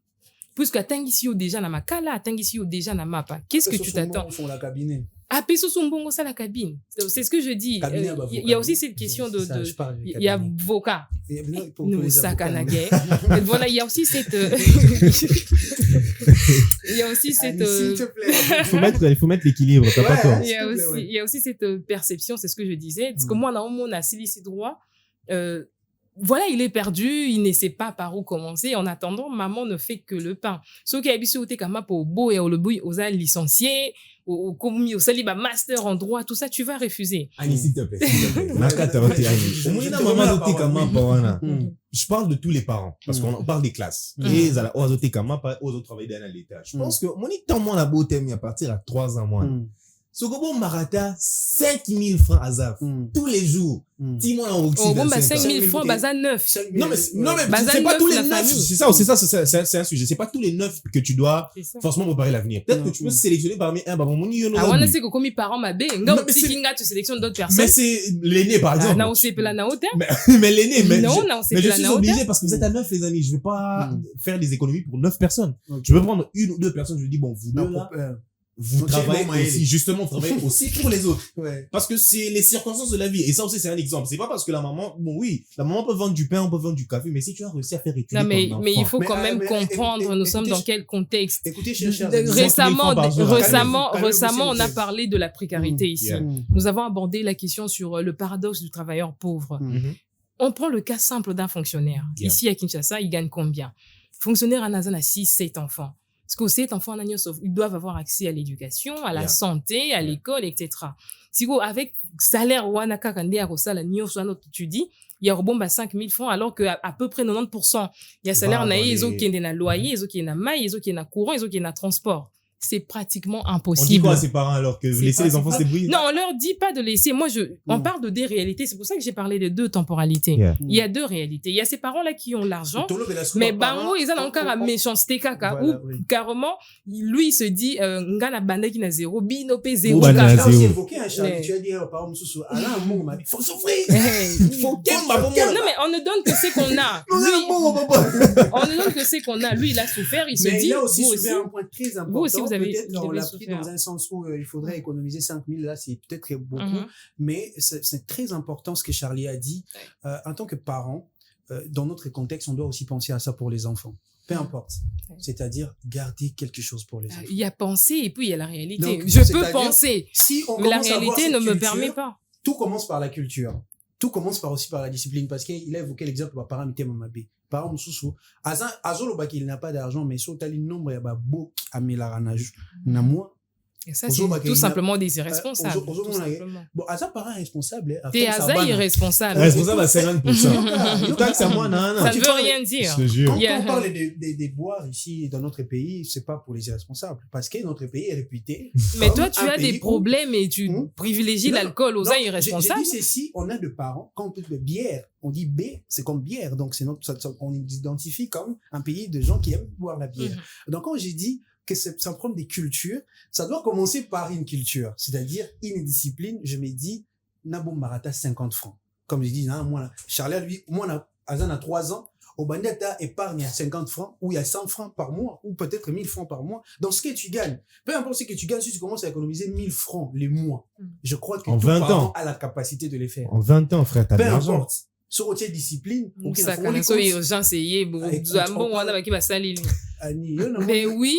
puisque atangisi yo déjà na makala, atangisi yo déjà na mapa. Qu'est-ce que tu t'attends? Ils font la cabine. Ah, peso son bongo ça la cabine. C'est ce que je dis. Il y a aussi cette question de il y a vocat. Nous sakanage. Voilà, il y a aussi cette il y a aussi cette S'il te plaît. Il faut mettre l'équilibre, t'as pas tort. il y a aussi cette perception, c'est ce que je disais, parce que moi on a ces droits voilà, il est perdu, il ne sait pas par où commencer. En attendant, maman ne fait que le pain. Ce qui a été sauté comme pour beau et au bout aux licenciés, au commis, au saliba master en droit, tout ça, tu vas refuser. Annie, s'il te plaît. Je parle de tous les parents, parce qu'on parle des classes. Et aux autres travaillent dans l'État. Je pense que mon étant la beauté, à partir à 3 ans, moi. Sokobo Marata, 5 000 francs à ZAF, tous les jours. Dis-moi en Occident. Oh, bon, 5 000 francs, baza 9. Non, mais c'est pas tous les 9. C'est un sujet. C'est pas tous les 9 que tu dois forcément préparer l'avenir. Peut-être que tu peux sélectionner parmi un, bah, mon yono. Ah, on sait que comme mes parents m'a bé, tu sélectionnes d'autres personnes. Mais c'est l'aîné, par exemple. Mais l'aîné, mais je suis obligé parce que vous êtes à 9, les amis. Je vais pas faire des économies pour 9 personnes. Je vais prendre 1 ou 2 personnes. Je dis, bon, vous deux là. Vous travaillez aussi, justement, travaillez aussi pour les autres. Parce que c'est les circonstances de la vie. Et ça aussi, c'est un exemple. C'est pas parce que la maman, bon, oui, la maman peut vendre du pain, on peut vendre du café, mais si tu as réussi à faire étudier ton enfant. Mais il faut quand même comprendre, nous sommes dans quel contexte. Écoutez, cher, récemment, on a parlé de la précarité ici. Nous avons abordé la question sur le paradoxe du travailleur pauvre. On prend le cas simple d'un fonctionnaire. Ici, à Kinshasa, il gagne combien? Fonctionnaire à Nazan a 6, 7 enfants. Parce que ces enfants, ils doivent avoir accès à l'éducation, à la santé, à l'école, etc. Si vous, avec salaire, tu dis, il y a un 5 000 francs, alors qu'à peu près 90%, il y a salaire, ils ont qui est dans loyer, ils ont qui est dans maille, ils ont qui est dans courant, ils ont qui est dans transport. C'est pratiquement impossible. On dit quoi à ses parents alors que laisser les enfants se débrouiller? Non, on leur dit pas de laisser. Moi, on parle de des réalités. C'est pour ça que j'ai parlé de 2 temporalités. Il y a 2 réalités. Il y a ces parents-là qui ont l'argent, mais bango, ils ont encore la méchanceté caca. Ou carrément, lui, il se dit, ngana bande qui n'a 0, bino p 0. Tu as évoqué un Charlie. Tu as dit, par exemple, il faut souffrir. Non, mais on ne donne que ce qu'on a. On ne donne que ce qu'on a. Lui, il a souffert. Il se dit, il a aussi soulevé un point très important. Peut-être on l'a pris dans un sens où il faudrait économiser 5 000, là c'est peut-être beaucoup, mais c'est très important ce que Charlie a dit. En tant que parent, dans notre contexte, on doit aussi penser à ça pour les enfants. Peu importe. C'est-à-dire garder quelque chose pour les enfants. Il y a pensée et puis il y a la réalité. Donc, je peux penser, mais la réalité ne me permet pas. Tout commence par la culture. Tout commence aussi par la discipline, parce qu'il a évoqué l'exemple de parent mité mamabé. Parent mususu, azolo baki il n'a pas d'argent, mais sur tali nombre ya ba beau amélara na moi. Et ça, c'est tout simplement des irresponsables. Bon, Aza parent responsable. T'es Aza irresponsable. Responsable à 50%. Taxe à moi, non. Ça ne veut rien dire. Quand on parle des boires ici dans notre pays, c'est pas pour les irresponsables. Parce que notre pays est réputé. Mais toi, tu as des problèmes et tu privilégies l'alcool aux irresponsables. J'ai dit ceci, on a de parents, quand on parle de bière, on dit B, c'est comme bière. Donc, on identifie comme un pays de gens qui aiment boire la bière. Donc, quand j'ai dit que c'est un problème des cultures, ça doit commencer par une culture, c'est-à-dire une discipline. Je me dis, Nabo Marata 50 francs. Comme je dis, moi, Charlie, lui, moi, Azan a 3 ans, au Bandeta épargne à 50 francs, ou il y a 100 francs par mois, ou peut-être 1000 francs par mois. Dans ce que tu gagnes, peu importe ce que tu gagnes, si tu commences à économiser 1000 francs les mois, je crois que tout parent a la capacité de les faire. En 20 ans, frère, t'as de l'argent. Sur autre discipline, ça quand aux gens c'est bon on a qui va salir. Mais oui.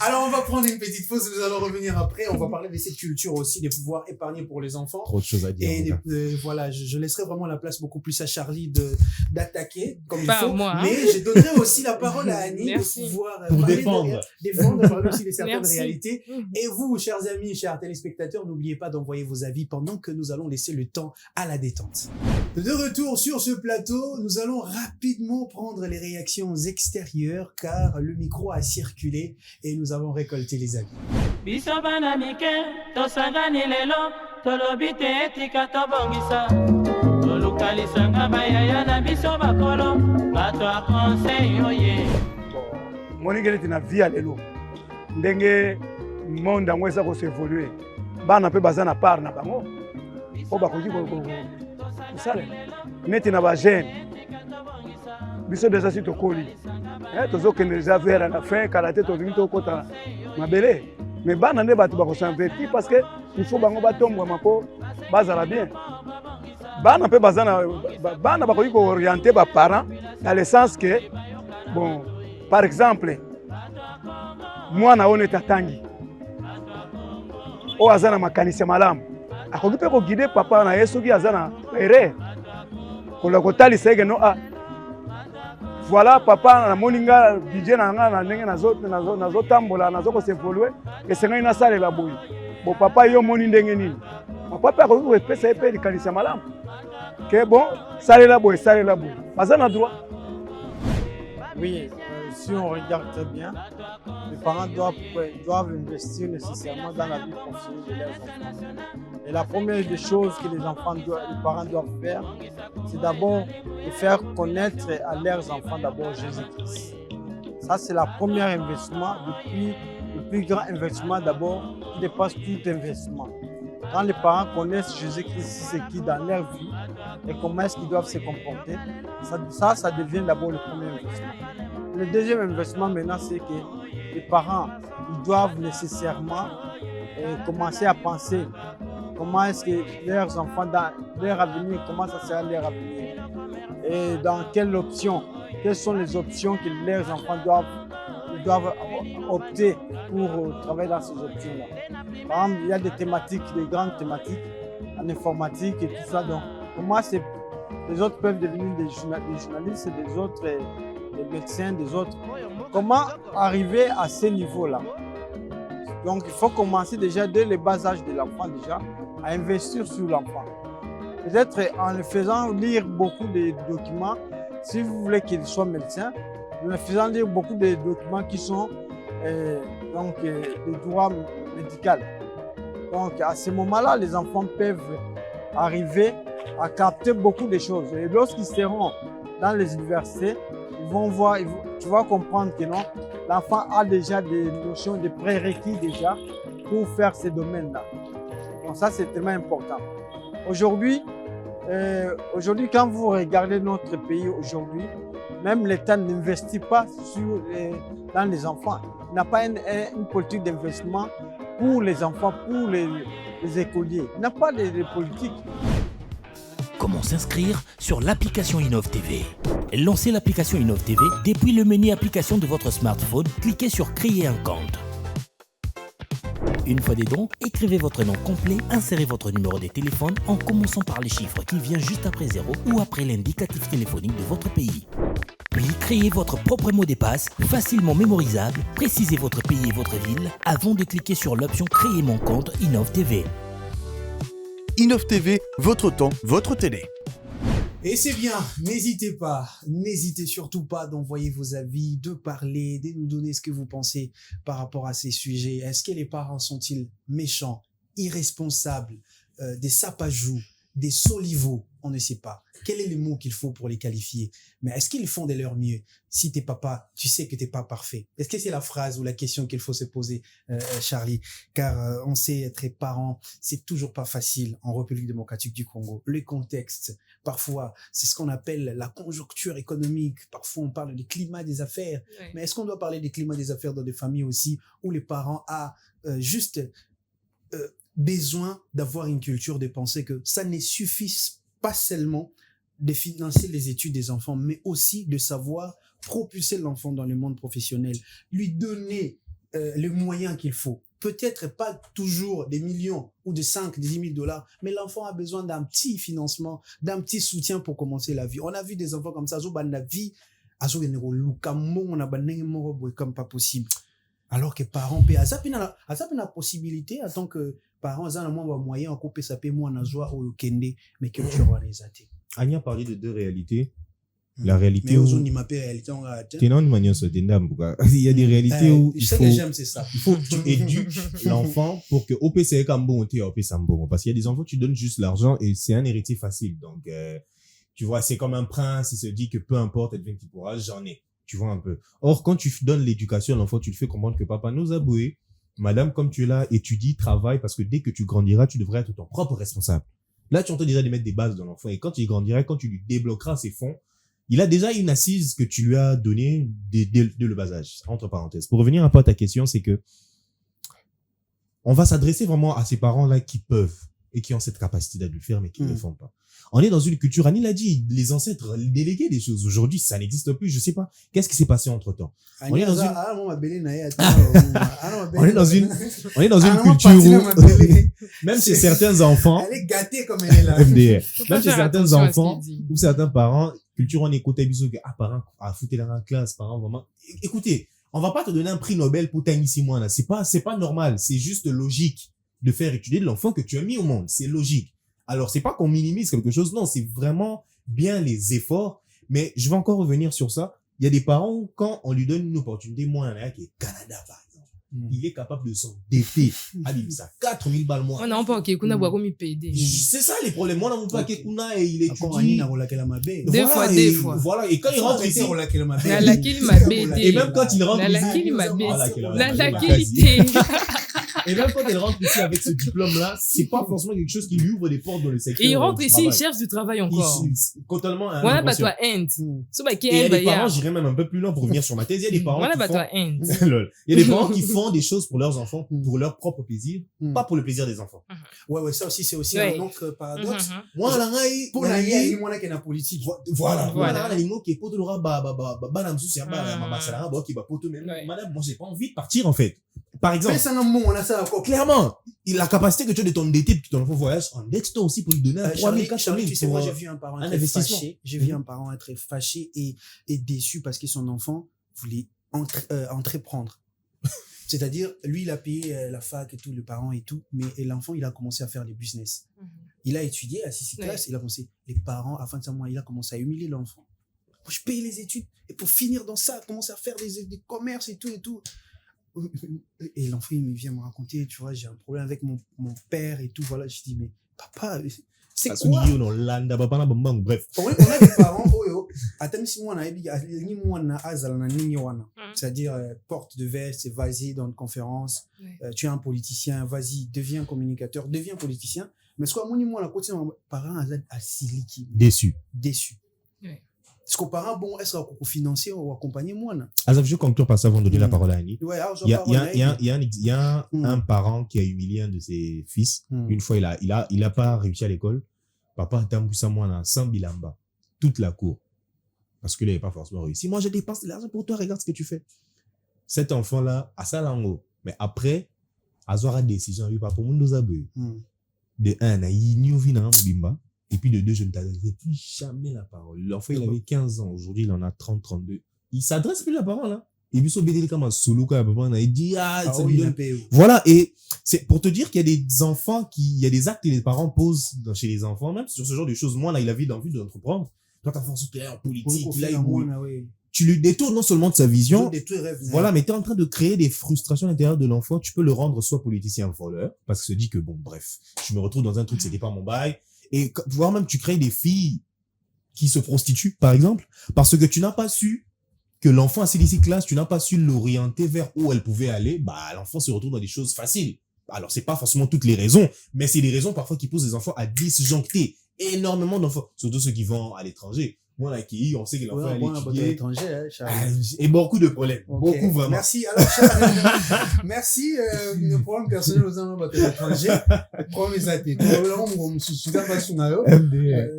Alors on va prendre une petite pause, nous allons revenir après, on va parler de cette culture aussi, de pouvoir épargner pour les enfants. Trop de choses à dire. Et voilà, je laisserai vraiment la place beaucoup plus à Charlie d'attaquer comme il faut, moi, mais je donnerai aussi la parole à Annie de pouvoir parler aussi de certaines réalités. Et vous, chers amis, chers téléspectateurs, n'oubliez pas d'envoyer vos avis pendant que nous allons laisser le temps à la détente. De retour sur ce plateau, nous allons rapidement prendre les réactions extérieures car le micro a circulé et nous avons récolté les avis. Moningeli tina via lelo ndenge monde yango eza kosevolue bana mpe baza na part na bango o bakoki kosalela neti na bagene biso déjà si tokoli tozokende déjà vers à la fin kala te tolingi tokota mabele mais bana nde bato bakosanverti parce que il faut bango batombwama mpo bazala bien bana mpe bana bakoki kooriente baparent dans le sens que bon par exemple mwana oyo neti atangi oyo aza na makanisi ya malamu akoki mpe koguide papa na ye soki aza na erreur kola kotalisa eke no voilà papa namoni nga budget na nga na ndenge nazotambola nazokosevolue esengani nasalela boye bo papa yo moni ndenge nini papa mpe akoki kopesa ye mpe likanisi ya malamu ke bon salela boye baza na droit. Oui, si on regarde très bien, les parents doivent investir nécessairement dans la vie professionnelle de leurs enfants. Et la première des choses que les parents doivent faire, c'est d'abord de faire connaître à leurs enfants d'abord Jésus-Christ. Ça, c'est le premier investissement, le plus grand investissement d'abord, qui dépasse tout investissement. Quand les parents connaissent Jésus-Christ, c'est qui dans leur vie et comment est-ce qu'ils doivent se comporter, ça devient d'abord le premier investissement. Le deuxième investissement maintenant, c'est que les parents ils doivent nécessairement commencer à penser comment est-ce que leurs enfants, dans leur avenir, comment ça sera leur avenir et dans quelles sont les options que leurs enfants doivent opter pour travailler dans ces options-là. Par exemple, il y a des thématiques, des grandes thématiques en informatique et tout ça. Donc, comment les autres peuvent devenir des journalistes, des autres des médecins, des autres. Comment arriver à ce niveau-là? Donc, il faut commencer déjà dès le bas âge de l'enfant déjà à investir sur l'enfant. Peut-être en le faisant lire beaucoup de documents, si vous voulez qu'il soit médecin, en le faisant lire beaucoup de documents qui sont des droits médicaux. Donc, à ce moment-là, les enfants peuvent arriver à capter beaucoup de choses. Et lorsqu'ils seront dans les universités, tu vas comprendre que non, l'enfant a déjà des notions de prérequis déjà pour faire ces domaines-là. Donc ça, c'est tellement important. Aujourd'hui, quand vous regardez notre pays aujourd'hui, même l'État n'investit pas dans les enfants. Il n'a pas une politique d'investissement pour les enfants, pour les écoliers. Il n'a pas de politique. Comment s'inscrire sur l'application Innov TV? Lancez l'application Innov TV depuis le menu application de votre smartphone. Cliquez sur créer un compte. Une fois dedans, écrivez votre nom complet, insérez votre numéro de téléphone en commençant par les chiffres qui viennent juste après 0 ou après l'indicatif téléphonique de votre pays. Puis créez votre propre mot de passe facilement mémorisable, précisez votre pays et votre ville avant de cliquer sur l'option créer mon compte Innov TV. Innov TV, votre temps, votre télé. Et c'est bien, n'hésitez surtout pas d'envoyer vos avis, de parler, de nous donner ce que vous pensez par rapport à ces sujets. Est-ce que les parents sont-ils méchants, irresponsables, des sapajous, des solivots? On ne sait pas. Quel est le mot qu'il faut pour les qualifier? Mais est-ce qu'ils font de leur mieux? Si t'es papa, tu sais que t'es pas parfait. Est-ce que c'est la phrase ou la question qu'il faut se poser, Charlie? Car on sait être parent, c'est toujours pas facile en République démocratique du Congo. Le contexte, parfois, c'est ce qu'on appelle la conjoncture économique. Parfois, on parle du climat des affaires. Ouais. Mais est-ce qu'on doit parler du climat des affaires dans des familles aussi où les parents ont juste besoin d'avoir une culture de pensée que ça ne suffit pas seulement de financer les études des enfants, mais aussi de savoir propulser l'enfant dans le monde professionnel, lui donner les moyens qu'il faut. Peut-être pas toujours des millions ou de 5, 10 000 $, mais l'enfant a besoin d'un petit financement, d'un petit soutien pour commencer la vie. On a vu des enfants comme ça, la vie, comme pas possible. Alors que parents, la possibilité, en tant que parents, ils ont moyen de couper sa paix, moi, mais que tu auras les athées. Anya a parlé de deux réalités. La réalité où... Il y a des réalités où il faut que tu éduques l'enfant pour que OPC parce qu'il y a des enfants, tu donnes juste l'argent et c'est un héritier facile. Donc, tu vois, c'est comme un prince, il se dit que peu importe, advienne qui pourra, j'en ai. Tu vois un peu. Or, quand tu donnes l'éducation à l'enfant, tu le fais comprendre que papa nous a boué. Madame, comme tu es là, étudie, travaille, parce que dès que tu grandiras, tu devrais être ton propre responsable. Là, tu entends déjà de mettre des bases dans l'enfant. Et quand il grandira, quand tu lui débloqueras ses fonds, il a déjà une assise que tu lui as donnée dès le bas âge, entre parenthèses. Pour revenir un peu à ta question, c'est que on va s'adresser vraiment à ces parents-là qui peuvent et qui ont cette capacité de le faire, mais qui ne le font pas. On est dans une culture, Annie l'a dit, les ancêtres déléguaient des choses. Aujourd'hui, ça n'existe plus, je sais pas. Qu'est-ce qui s'est passé entre-temps? On est dans une culture où, même chez certains enfants, elle est gâtée comme elle est là. MDR. Même chez certains enfants ou certains parents, culture, on écoute bisous que, parents, foutre dans la classe, parents, vraiment. Écoutez, on va pas te donner un prix Nobel pour t'aimer ici, moi, là. C'est pas normal. C'est juste logique de faire étudier de l'enfant que tu as mis au monde. C'est logique. Alors, c'est pas qu'on minimise quelque chose. Non, c'est vraiment bien les efforts. Mais je vais encore revenir sur ça. Il y a des parents, quand on lui donne une opportunité, moi, il y en a qui est Canada, par exemple. Il est capable de s'endetter. Ça 4000 balles mois. On n'a pas qu'il y a comme PD. C'est ça les problèmes. Moi, on n'a pas qu'il et il étudie. Des fois. Voilà. Et quand il rentre ici, et même quand il rentre ici, et même quand elle rentre ici avec ce diplôme-là, c'est pas forcément quelque chose qui lui ouvre des portes dans le secteur. Et il rentre ici, il cherche du travail encore. Totalement. Voilà, bah, toi, end. Et il y a des parents, j'irai même un peu plus loin pour revenir sur ma thèse. Il y a des parents il y a des parents qui font des choses pour leurs enfants, pour leur propre plaisir, pas pour le plaisir des enfants. Ouais, ça aussi, c'est aussi un autre paradoxe. Moi, pour la qui est la politique. Voilà. Moi, qui est pour madame, moi, j'ai pas envie de partir, en fait. Par exemple, clairement, la capacité que tu as de t'endetter pour que ton enfant voyage, endette-toi aussi pour lui donner un 3 000, 4 000. Tu sais, moi, j'ai vu un parent être fâché. J'ai vu un parent être fâché et déçu parce que son enfant voulait entreprendre. C'est-à-dire, lui, il a payé la fac et tout, le parent et tout, mais l'enfant, il a commencé à faire les business. Il a étudié à 6 classes, il a commencé, les parents, à fin de mois, il a commencé à humilier l'enfant. Je paye les études, et pour finir dans ça, commencer à faire des commerces et tout et tout. Et l'enfant, il vient me raconter, tu vois, j'ai un problème avec mon père et tout, voilà. Je dis, mais papa, c'est quoi? Bref. On a des parents, c'est-à-dire, porte de veste, vas-y dans une conférence, tu es un politicien, vas-y, deviens communicateur, deviens politicien. Mais ce qu'on a à côté, parents, déçu. Est-ce qu'aux parents, bon, est-ce qu'on financer ou accompagner moi? Je vais conclure par ça avant de donner la parole à Annie. Il y a un parent qui a humilié un de ses fils. Une fois, il a pas réussi à l'école. Papa a tamboussé moi sans bilamba. Toute la cour. Parce qu'il n'avait pas forcément réussi. Moi, je dépense de l'argent pour toi, regarde ce que tu fais. Cet enfant-là, à ça lango. Mais après, Azora décision, il pas pour mon dosabé. De un, il n'y a pas bimba. Et puis de deux, je ne t'adresserai plus jamais la parole. L'enfant, il avait 15 ans. Aujourd'hui, il en a 30, 32. Il s'adresse plus la parole, hein. Et puis, comme un solo, quand il dit, voilà. Et c'est pour te dire qu'il y a des enfants il y a des actes que les parents posent chez les enfants, même sur ce genre de choses. Moi, là, il a envie d'entreprendre. Toi, t'as forcément tu es en politique, tu lui détournes non seulement de sa vision, voilà, mais tu es en train de créer des frustrations à l'intérieur de l'enfant. Tu peux le rendre soit politicien voleur, parce qu'il se dit que, bon, bref, je me retrouve dans un truc, c'était pas mon bail. Et voire même tu crées des filles qui se prostituent, par exemple, parce que tu n'as pas su que l'enfant à ces classes, tu n'as pas su l'orienter vers où elle pouvait aller, l'enfant se retrouve dans des choses faciles. Alors, c'est pas forcément toutes les raisons, mais c'est des raisons parfois qui poussent les enfants à disjoncter énormément d'enfants, surtout ceux qui vont à l'étranger. Moi, là, on sait que l'enfant allait étudier. À l'étranger, et beaucoup de problèmes. Okay. Beaucoup, vraiment. Merci. Alors, merci. Le problème personnel aux enfants à l'étranger. Le problème est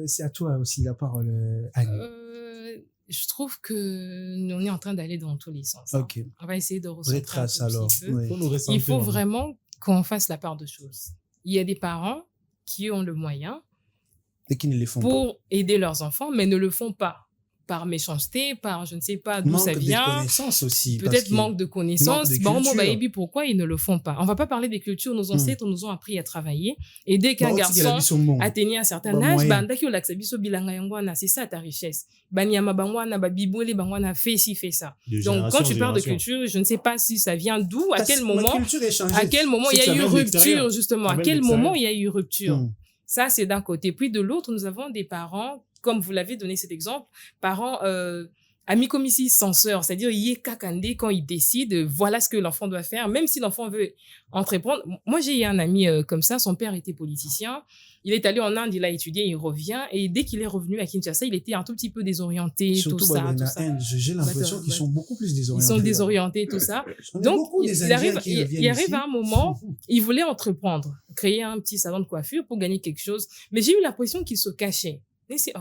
c'est à toi aussi la parole, Annie. Je trouve que on est en train d'aller dans tous les sens. Okay. On va essayer de recentrer un petit peu. Oui. Il faut vraiment qu'on fasse la part de choses. Il y a des parents qui ont le moyen et qui ne les font pour aider leurs enfants, mais ne le font pas. Par méchanceté, par je ne sais pas d'où ça vient. Manque de connaissances aussi. Peut-être manque de connaissances. Pourquoi ils ne le font pas? On va pas parler des cultures. Nos ancêtres nous ont appris à travailler. Et dès qu'un garçon atteignait un certain âge, c'est ça ta richesse. Fait ci, fait ça. Donc, quand tu parles de culture, je ne sais pas si ça vient d'où, à quel moment il y a eu rupture, justement. À quel moment il y a eu rupture. Ça, c'est d'un côté. Puis de l'autre, nous avons des parents, comme vous l'avez donné cet exemple, parents Ami comme ici, censeur, c'est-à-dire, il est cacandé quand il décide, voilà ce que l'enfant doit faire, même si l'enfant veut entreprendre. Moi, j'ai eu un ami comme ça, son père était politicien, il est allé en Inde, il a étudié, il revient, et dès qu'il est revenu à Kinshasa, il était un tout petit peu désorienté, Surtout, tout ça. J'ai l'impression qu'ils sont beaucoup plus désorientés. Ils sont désorientés, tout ça. Donc, il arrive à un moment, il voulait entreprendre, créer un petit salon de coiffure pour gagner quelque chose, mais j'ai eu l'impression qu'il se cachait.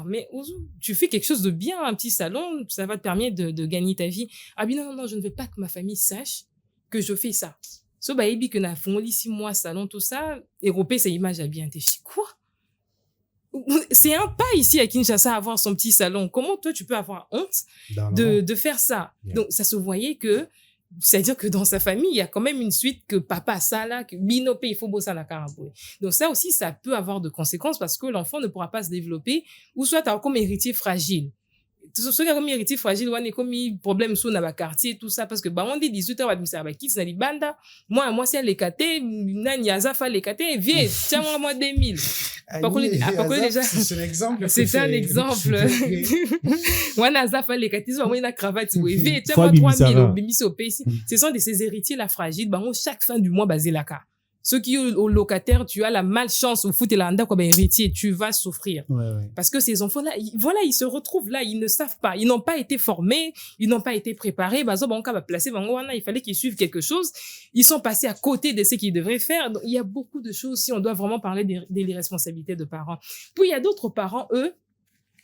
Mais Ouzou, tu fais quelque chose de bien, un petit salon, ça va te permettre de gagner ta vie. Ah bien non, je ne veux pas que ma famille sache que je fais ça. So, bah, il dit que na fondé 6 mois salon, tout ça, Europé, sa image a bien été. Je dis, quoi? C'est un pas ici à Kinshasa avoir son petit salon. Comment toi, tu peux avoir honte de faire ça? Yeah. Donc, ça se voyait que, c'est-à-dire que dans sa famille, il y a quand même une suite que papa, ça là, que binopé, il faut bosser à la caraboué. Donc ça aussi, ça peut avoir de conséquences parce que l'enfant ne pourra pas se développer ou soit tu as comme héritier fragile. Ceux qui ont comme héritier fragile, on a comme problème sur le quartier, tout ça, parce que, bah, on dit 18 heures, ça va quitter, ça dit banda. Moi, c'est les catés, nani, azafa, les catés, viens, tiens-moi, moi, 2000. Déjà. C'est un exemple. C'est un exemple. Moi, azafa, les catés, moi, une cravate, viens, tiens-moi, 3000, au bémis au pays. Ce sont de ces héritiers, là, fragiles, bah, chaque fin du mois, basé la carte. Ceux qui au locataire, tu as la malchance au foot et l'anda comme héritier, tu vas souffrir. Ouais. Parce que ces enfants-là, ils se retrouvent là, ils ne savent pas, ils n'ont pas été formés, ils n'ont pas été préparés. Bah, il fallait qu'ils suivent quelque chose. Ils sont passés à côté de ce qu'ils devraient faire. Donc, il y a beaucoup de choses si on doit vraiment parler des responsabilités de parents. Puis il y a d'autres parents, eux,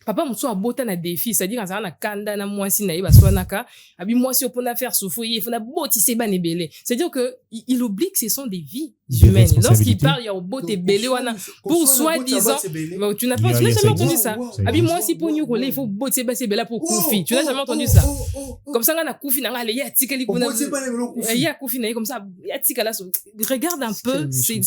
papa mosu abota na défi, c'est-à-dire azala na kanda na mwasi na yeba swanaka abi mwasi opona faire souffrir, il faut na botise ba nebele. C'est-à-dire que il oublie que ce sont des vies humaines. Lorsqu'il parle il y a bote belé wana pour soi-disant tu n'as jamais entendu ça. Abi mwasi po nyukole il faut bote ba sebela pour kufi. Tu n'as jamais entendu ça. Comme ça na kufi na ngale ya tikeli kuna ya kufi na comme ça ya tikala. Regarde un peu, c'est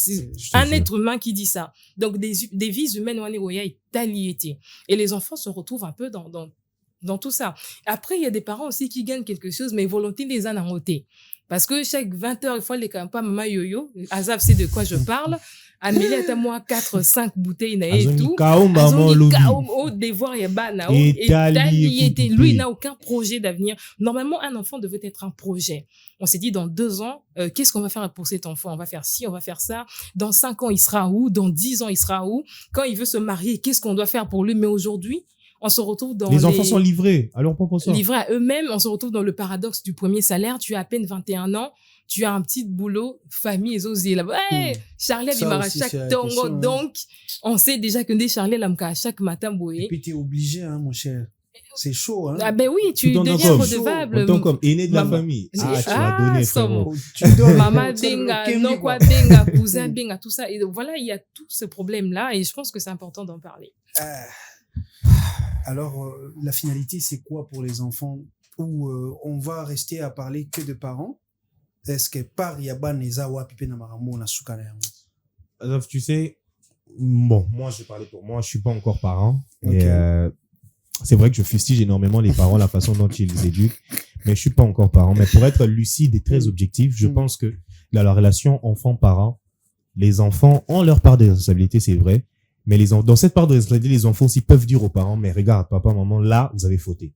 un être humain qui dit ça. Donc des vies humaines wana oya italiété. Et les enfants se retrouvent un peu dans tout ça. Après, il y a des parents aussi qui gagnent quelque chose, mais volonté les a n'angoté. Parce que chaque 20 heures, il faut les campas, maman yo-yo, Azaf sait de quoi je parle. Amélie est à moi 4-5 bouteilles, et tout. Au devoir, il y a bana, italiété. Lui, il n'a aucun projet d'avenir. Normalement, un enfant devait être un projet. On s'est dit, dans 2 ans, qu'est-ce qu'on va faire pour cet enfant? On va faire ci, on va faire ça. Dans 5 ans, il sera où? Dans 10 ans, il sera où? Quand il veut se marier, qu'est-ce qu'on doit faire pour lui? Mais aujourd'hui, on se retrouve dans les enfants sont livrés à leur propre sort. Livrés à eux-mêmes. On se retrouve dans le paradoxe du premier salaire. Tu as à peine 21 ans. Tu as un petit boulot, famille et osé là. Ouais, Charlie a chaque tongo. Donc, on sait déjà que des Charlie l'amka chaque matin boé. Et puis t'es obligé, hein, mon cher. C'est chaud, hein. Ah ben oui, tu deviens redevable. Autant comme aîné de la famille. Tu vas donner, frérot. Maman benga, non quoi benga, cousin benga, tout ça. Et donc, voilà, il y a tous ces problèmes-là et je pense que c'est important d'en parler. Alors, la finalité, c'est quoi pour les enfants où on va rester à parler que de parents? Est-ce que par yaba nezawa pipe na marambo na sukana? Alors, tu sais, bon, moi, je vais parler pour moi, je suis pas encore parent. Okay. Et c'est vrai que je fustige énormément les parents, la façon dont ils les éduquent, mais je suis pas encore parent. Mais pour être lucide et très objectif, je pense que dans la relation enfant-parent, les enfants ont leur part de responsabilité, c'est vrai. Mais dans cette part de responsabilité, les enfants aussi peuvent dire aux parents, mais regarde, papa, maman, là, vous avez fauté.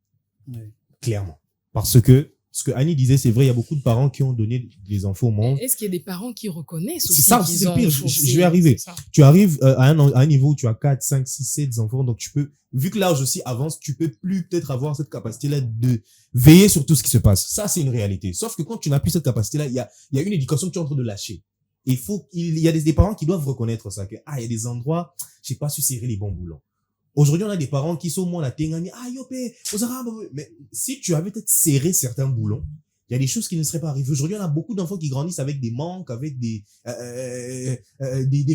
Oui. Clairement. Parce que ce que Annie disait, c'est vrai, il y a beaucoup de parents qui ont donné des enfants au monde. Est-ce qu'il y a des parents qui reconnaissent aussi? C'est ça, c'est le pire. Je vais arriver. Tu arrives à un niveau où tu as 4, 5, 6, 7 enfants, donc tu peux, vu que l'âge aussi avance, tu peux plus peut-être avoir cette capacité-là de veiller sur tout ce qui se passe. Ça, c'est une réalité. Sauf que quand tu n'as plus cette capacité-là, il y a une éducation que tu es en train de lâcher. Et il y a des parents qui doivent reconnaître ça, que, il y a des endroits, j'ai pas su serrer les bons boulons. Aujourd'hui, on a des parents qui sont moins la tengani, mais si tu avais peut-être serré certains boulons, il y a des choses qui ne seraient pas arrivées. Aujourd'hui, on a beaucoup d'enfants qui grandissent avec des manques, avec des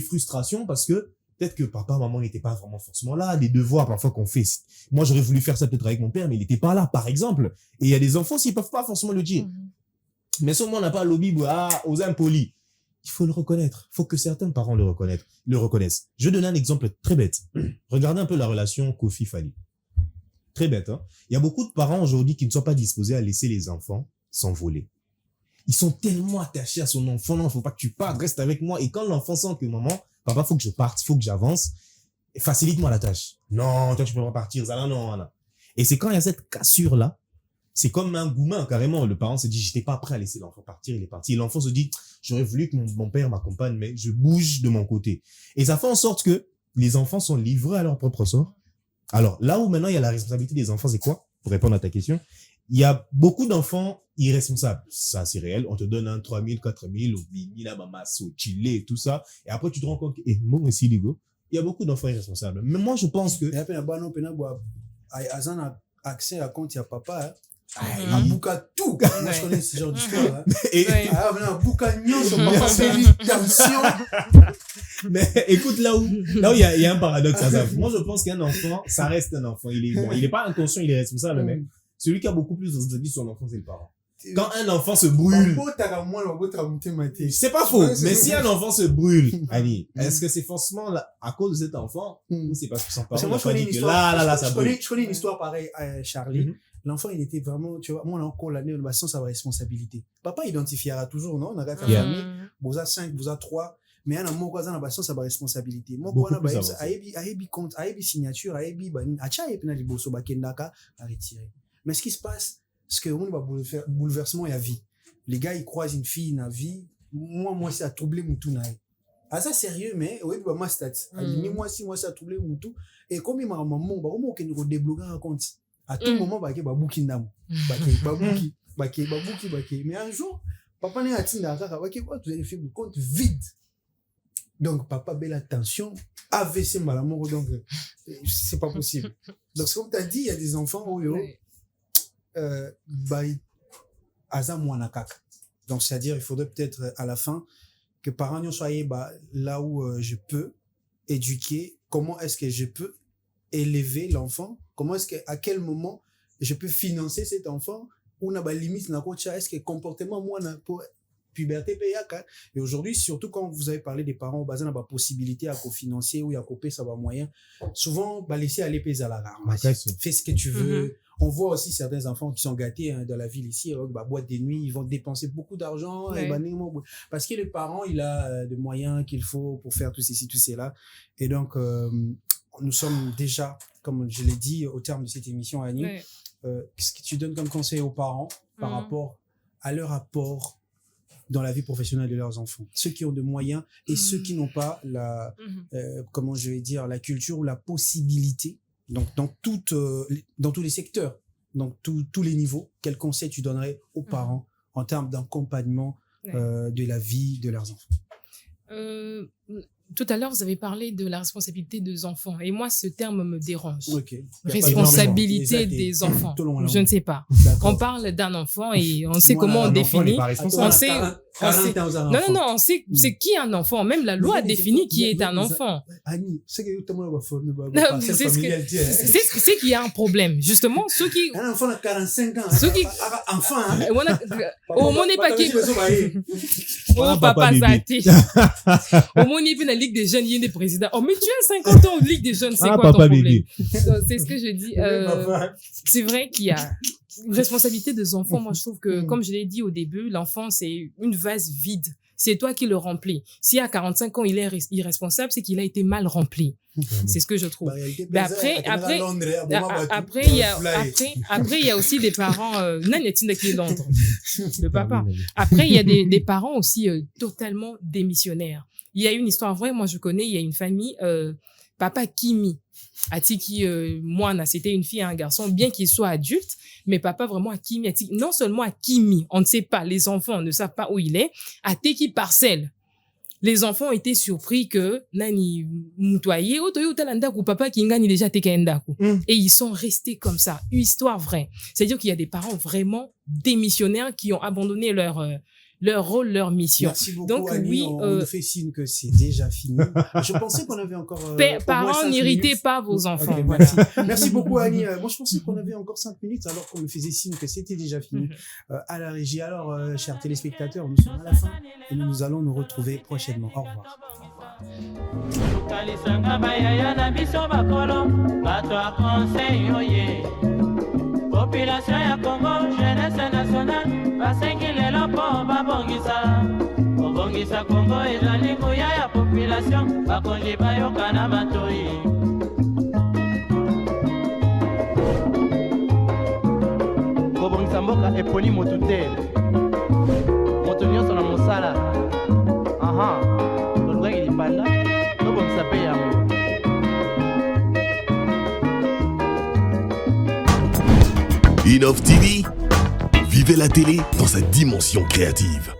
frustrations parce que peut-être que papa, maman n'étaient pas vraiment forcément là, des devoirs parfois qu'on fait. Moi, j'aurais voulu faire ça peut-être avec mon père, mais il n'était pas là, par exemple. Et il y a des enfants, s'ils peuvent pas forcément le dire. Mais seulement on n'a pas le lobby, aux impolis. Il faut le reconnaître. Il faut que certains parents le reconnaissent. Je vais donner un exemple très bête. Regardez un peu la relation Kofi-Fali. Très bête, hein. Il y a beaucoup de parents aujourd'hui qui ne sont pas disposés à laisser les enfants s'envoler. Ils sont tellement attachés à son enfant. Non, faut pas que tu partes, reste avec moi. Et quand l'enfant sent que maman, papa, faut que je parte, faut que j'avance, facilite-moi la tâche. Non, toi, tu peux pas partir, ça là, non, là. Et c'est quand il y a cette cassure-là c'est comme un gourmand, carrément. Le parent se dit, j'étais pas prêt à laisser l'enfant partir, il est parti. Et l'enfant se dit, j'aurais voulu que mon père m'accompagne, mais je bouge de mon côté. Et ça fait en sorte que les enfants sont livrés à leur propre sort. Alors, là où maintenant il y a la responsabilité des enfants, c'est quoi? Pour répondre à ta question, il y a beaucoup d'enfants irresponsables. Ça, c'est réel. On te donne un 3 000, 4 000, au Bimila, Mamasso, Chile, tout ça. Et après, tu te rends compte que, moi aussi, Ligo, il y a beaucoup d'enfants irresponsables. Mais moi, je pense que... Il y a accès à compte, il y a papa, un bouquin tout. Moi, je connais ce genre d'histoire. Et un bouquin sur papa, c'est tension. Mais écoute, là où il y a un paradoxe à ça. Moi, je pense qu'un enfant, ça reste un enfant. Il est pas inconscient, il est responsable, mais celui qui a beaucoup plus de responsabilité sur l'enfant, c'est le parent. Quand un enfant se brûle, c'est pas faux, mais si un enfant se brûle, Annie, est-ce que c'est forcément à cause de cet enfant ou c'est parce que son parent n'a pas dit que là, ça brûle? Je connais une histoire pareille, Charlie. L'enfant, il était vraiment, tu vois, moi, on a encore l'année, on sent sa responsabilité. Papa identifiera toujours, non? On a fait famille, vous avez 5, vous avez 3, mais un amour, on a sa responsabilité. Moi, on a aébi compte, aébi signature, aébi, acha, et puis, on a bosso, bakendaka, à retirer. Mais ce qui se passe, c'est que on va bouleversement, il y a vie. Les gars, ils croisent une fille, une vie. Moi, c'est à troubler mon tout, ah, ça, sérieux, mais, oui, bah, ma stat. Moi, c'est à troubler mon tout. Et comme il m'a maman, bah, comment on peut débloquer un compte? À tout moment, bah, babouki ndam. Babouki. Mais un jour, papa n'est atteint quoi, vous allez faire le compte vide. Donc, papa, belle attention, AVC malamour, donc, c'est pas possible. Donc, comme tu as dit, il y a des enfants, donc, c'est-à-dire, il faudrait peut-être à la fin que parents soient là où je peux éduquer, comment est-ce que je peux élever l'enfant, comment est-ce que, à quel moment je peux financer cet enfant, ou n'a pas limite, est-ce que comportement, moi, pour puberté, et aujourd'hui, surtout quand vous avez parlé des parents, on a la possibilité à cofinancer ou à copier, ça va moyen. Souvent, laisser aller payer à la rame. Fais ce que tu veux. On voit aussi certains enfants qui sont gâtés dans la ville ici, boîte de nuit, ils vont dépenser beaucoup d'argent, parce que le parent, il a des moyens qu'il faut pour faire tout ceci, tout cela. Et donc, nous sommes déjà, comme je l'ai dit au terme de cette émission, Annie, qu'est-ce que tu donnes comme conseil aux parents par rapport à leur apport dans la vie professionnelle de leurs enfants, ceux qui ont de moyens et ceux qui n'ont pas la, comment je vais dire, la culture ou la possibilité, donc dans tous les secteurs, donc tous les niveaux, quel conseil tu donnerais aux parents en termes d'accompagnement de la vie de leurs enfants? Tout à l'heure, vous avez parlé de la responsabilité des enfants. Et moi, ce terme me dérange. Responsabilité des enfants. Je ne sais pas. On parle d'un enfant et on sait comment on définit. On sait c'est qui un enfant. Même la loi définit qui est un enfant. C'est qu'il y a un problème. Justement, ceux qui... Un enfant a 45 ans. Ceux qui... Enfant, au monde n'est pas qui... Oh, papa Zati. Au monde n'est pas Ligue des jeunes, il y a des présidents. Oh, mais tu as 50 ans en Ligue des jeunes, c'est quoi ton problème? C'est ce que je dis. C'est vrai qu'il y a une responsabilité des enfants. Moi, je trouve que, comme je l'ai dit au début, l'enfant, c'est une vase vide. C'est toi qui le remplis. Si à 45 ans, il est irresponsable, c'est qu'il a été mal rempli. C'est ce que je trouve. Mais après, il y a aussi des parents, le papa. Après, il y a des parents aussi totalement démissionnaires. Il y a une histoire vraie, moi je connais, il y a une famille, papa Kimi, Atiki, Moana, c'était une fille et un garçon, bien qu'il soit adulte, mais papa vraiment à Kimi, non seulement à Kimi, on ne sait pas, les enfants ne savent pas où il est, à Teki Parcelle. Les enfants étaient surpris que nani mutoye otoyo talanda ku papa qui ngani déjà tekenda ku et ils sont restés comme ça, une histoire vraie. C'est-à-dire qu'il y a des parents vraiment démissionnaires qui ont abandonné leur rôle, leur mission. Merci beaucoup, donc Annie, on nous fait signe que c'est déjà fini. Je pensais qu'on avait encore parents, n'irritez pas vos enfants. Okay, voilà. Merci beaucoup Annie. Moi je pensais qu'on avait encore 5 minutes alors qu'on me faisait signe que c'était déjà fini à la régie. Alors chers téléspectateurs, nous sommes à la fin et nous allons nous retrouver prochainement. Au revoir. Population ya Congo, jeunesse nationale, basengi lelo po babongisa Congo ezali moya ya population, bakonzi bayoka na matoi. Kobongisa tobongisa mboka eponi motu te moto nyonso na mosala tolukaki lipanda tobongisa mpe yango. Innov TV, vivez la télé dans sa dimension créative.